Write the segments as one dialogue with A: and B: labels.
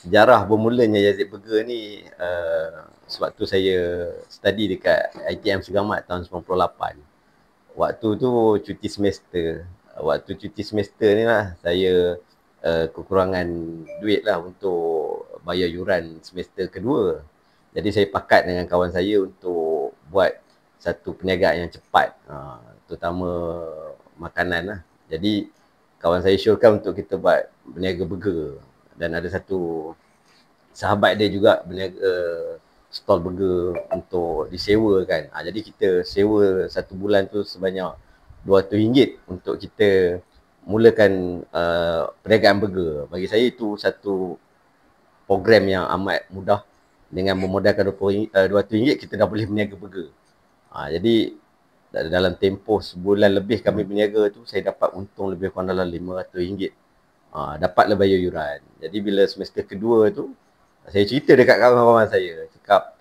A: sejarah bermulanya Yazid Burger ni sewaktu saya study dekat ITM Segamat tahun 98. Waktu tu cuti semester. Waktu cuti semester ni lah saya kekurangan duit lah untuk bayar yuran semester kedua. Jadi saya pakat dengan kawan saya untuk buat satu perniagaan yang cepat, terutama makanan lah. Jadi kawan saya syorkan untuk kita buat berniaga burger. Dan ada satu sahabat dia juga berniaga stall burger untuk disewakan. Jadi kita sewa satu bulan tu sebanyak RM200 untuk kita mulakan perniagaan burger. Bagi saya itu satu program yang amat mudah. Dengan memodalkan RM200 kita dah boleh berniaga burger. Jadi dalam tempoh sebulan lebih kami berniaga tu, saya dapat untung lebih kurang dalam RM500. Dapatlah bayar yuran. Jadi bila semester kedua tu, saya cerita dekat kawan-kawan saya, cakap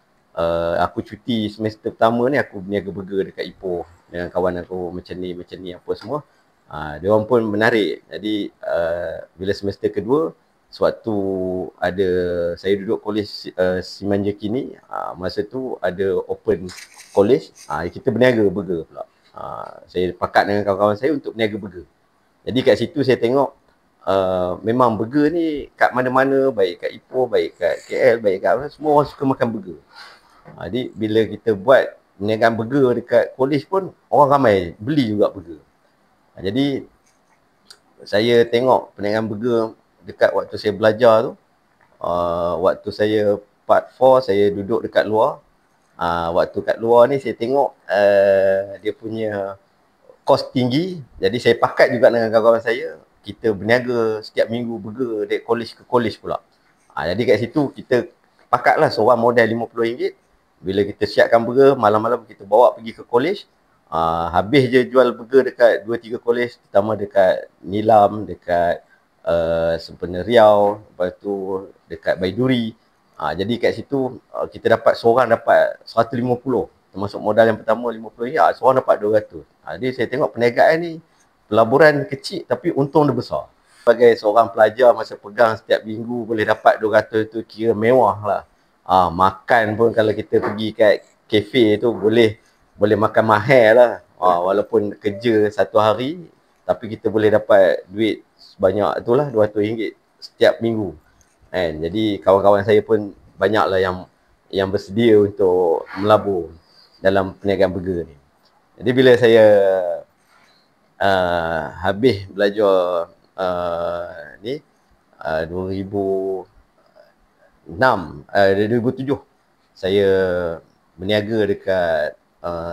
A: aku cuti semester pertama ni aku berniaga burger dekat Ipoh dengan kawan aku macam ni apa semua. Dia orang pun menarik. Jadi bila semester kedua, sewaktu ada saya duduk kolej Simanja Kini, masa tu ada open college, kita berniaga burger pula. Saya pakat dengan kawan-kawan saya untuk berniaga burger. Jadi kat situ saya tengok memang burger ni kat mana-mana, baik kat Ipoh, baik kat KL, baik kat apa, semua orang suka makan burger. Jadi bila kita buat perniagaan burger dekat kolej pun, orang ramai beli juga burger. Jadi saya tengok perniagaan burger dekat waktu saya belajar tu, waktu saya part 4 saya duduk dekat luar. Waktu kat luar ni saya tengok dia punya kos tinggi. Jadi saya pakat juga dengan kawan-kawan saya, kita berniaga setiap minggu burger dari kolej ke kolej pula. Jadi kat situ kita pakatlah seorang modal RM50. Bila kita siapkan burger, malam-malam kita bawa pergi ke kolej. Habis je jual burger dekat 2-3 kolej, terutama dekat Nilam, dekat Sempena Riau, lepas tu dekat Baiduri. Jadi kat situ kita dapat seorang dapat 150, termasuk modal yang pertama RM50, seorang dapat 200. Jadi saya tengok perniagaan ni pelaburan kecil tapi untung dia besar. Sebagai seorang pelajar masa pegang setiap minggu boleh dapat 200 tu kira mewah lah. Makan pun kalau kita pergi kat kafe tu boleh makan mahal lah. Walaupun kerja satu hari, tapi kita boleh dapat duit sebanyak tu lah, RM200 setiap minggu. Jadi kawan-kawan saya pun banyaklah yang bersedia untuk melabur dalam perniagaan burger ni. Jadi bila saya habis belajar 2007, saya berniaga dekat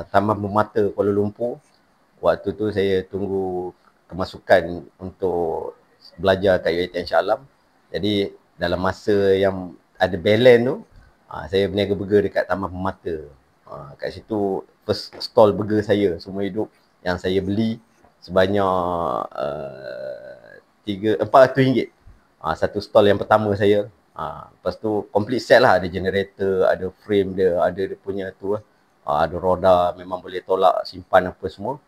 A: Taman Permata Kuala Lumpur. Waktu tu saya tunggu kemasukan untuk belajar kat UiTM Shah Alam. Jadi dalam masa yang ada balance tu, saya berniaga burger dekat Taman Permata. Kat situ first stall burger saya seumur hidup yang saya beli sebanyak RM400. Satu stall yang pertama saya. Lepas tu complete set lah, ada generator, ada frame dia, ada dia punya tu lah. Ada roda, memang boleh tolak simpan apa semua.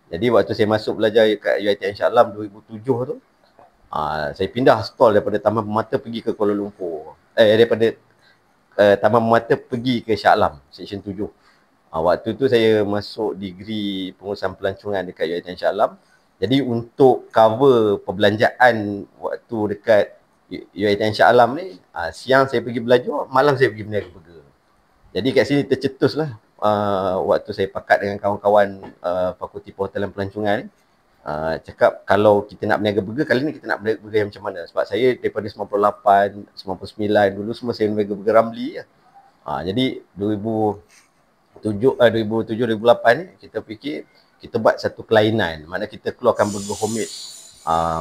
A: Jadi waktu saya masuk belajar kat UiTM Shah Alam 2007 tu, saya pindah stall daripada Taman Permata pergi ke Kuala Lumpur. Daripada Taman Permata pergi ke Shah Alam, Seksyen 7. Waktu tu saya masuk degree pengurusan pelancongan dekat UiTM Shah Alam. Jadi untuk cover perbelanjaan waktu dekat UiTM Shah Alam ni, siang saya pergi belajar, malam saya pergi berniaga burger. Jadi kat sini tercetus lah waktu saya pakat dengan kawan-kawan Fakulti Perhotelan Pelancongan ni. Cakap kalau kita nak berniaga burger, kali ni kita nak berniaga burger yang macam mana? Sebab saya daripada 98, 99 dulu semua saya berniaga burger Ramli je. Jadi 2007-2008 ni kita fikir kita buat satu kelainan, mana kita keluarkan burger homemade,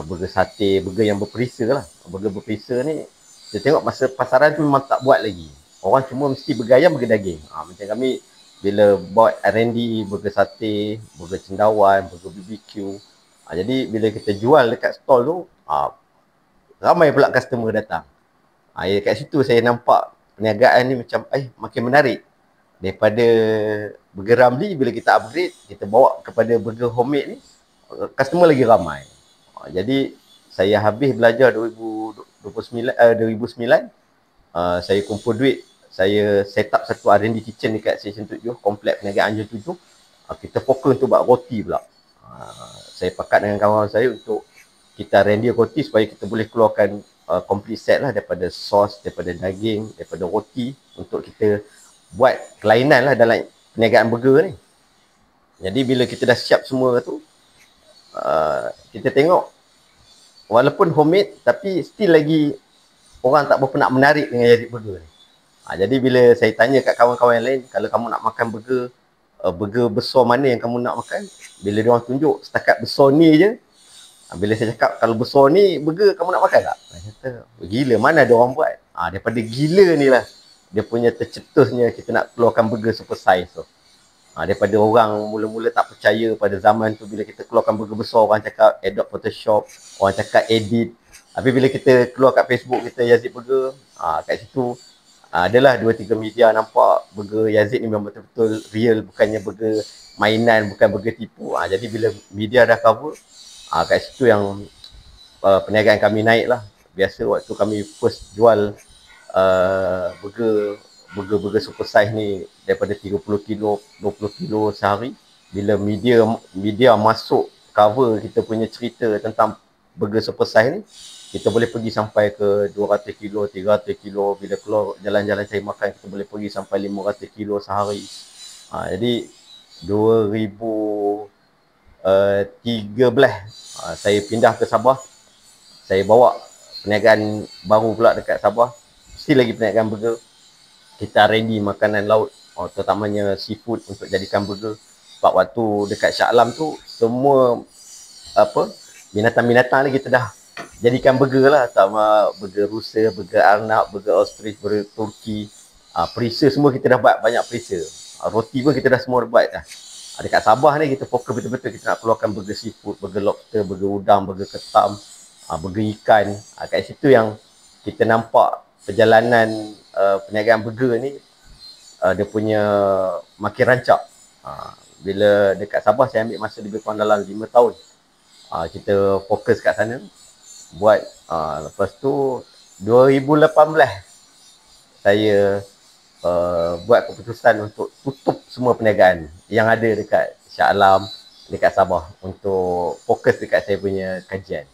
A: burger sate, burger yang berperisa lah. Burger berperisa ni saya tengok masa pasaran tu memang tak buat lagi. Orang cuma mesti burger ayam, burger daging. Macam kami bila buat R&D, burger sate, burger cendawan, burger BBQ. Jadi bila kita jual dekat stall tu, ramai pula customer datang. Kat situ saya nampak perniagaan ni macam makin menarik. Daripada burger Ramli, bila kita upgrade, kita bawa kepada burger homemade ni, customer lagi ramai. Jadi saya habis belajar 2009 saya kumpul duit, saya set up satu R&D kitchen dekat Seksyen 7, Komplek Perniagaan Anjun 7. Kita fokus untuk buat roti pula. Saya pakat dengan kawan saya untuk kita R&D roti supaya kita boleh keluarkan complete set lah, daripada sos, daripada daging, daripada roti, untuk kita buat kelainan lah dalam perniagaan burger ni. Jadi bila kita dah siap semua tu, kita tengok walaupun homemade tapi still lagi orang tak berapa nak menarik dengan Yazid Burger ni. Jadi bila saya tanya kat kawan-kawan yang lain, kalau kamu nak makan burger, burger besar mana yang kamu nak makan, bila dia orang tunjuk setakat besar ni je, bila saya cakap kalau besar ni burger kamu nak makan tak? Saya kata gila, mana ada orang buat. Daripada gila ni lah dia punya tercetusnya kita nak keluarkan burger super size tu. Daripada orang mula-mula tak percaya pada zaman tu, bila kita keluarkan burger besar, orang cakap adopt Photoshop, orang cakap edit. Tapi bila kita keluar kat Facebook kita Yazid Burger, kat situ adalah 2-3 media nampak burger Yazid ni memang betul-betul real, bukannya burger mainan, bukan burger tipu. Jadi bila media dah cover, kat situ yang perniagaan kami naik lah. Biasa waktu kami first jual burger super size ni daripada 30 kilo, 20 kilo sehari. Bila media masuk cover kita punya cerita tentang burger super size ni, kita boleh pergi sampai ke 200 kilo, 300 kilo. Bila keluar jalan-jalan cari makan, kita boleh pergi sampai 500 kilo sehari. Jadi 2013 saya pindah ke Sabah. Saya bawa perniagaan baru pula dekat Sabah. Still lagi perniagaan burger. Kita R&D makanan laut, terutamanya seafood untuk jadikan burger. Sebab waktu dekat Shah Alam tu, semua binatang-binatang ni kita dah jadikan burger lah. Sama burger rusa, burger arnab, burger ostrich, burger turki, perisa semua kita dah buat banyak perisa. Roti pun kita dah semua buat dah. Dekat Sabah ni kita fokus betul-betul kita nak keluarkan burger seafood, burger lobster, burger udang, burger ketam, burger ikan. Kat situ yang kita nampak perjalanan perniagaan burger ni dia punya makin rancak. Bila dekat Sabah saya ambil masa lebih kurang dalam 5 tahun. Kita fokus kat sana buat. Lepas tu 2018 saya buat keputusan untuk tutup semua perniagaan yang ada dekat Shah Alam, dekat Sabah, untuk fokus dekat saya punya kajian.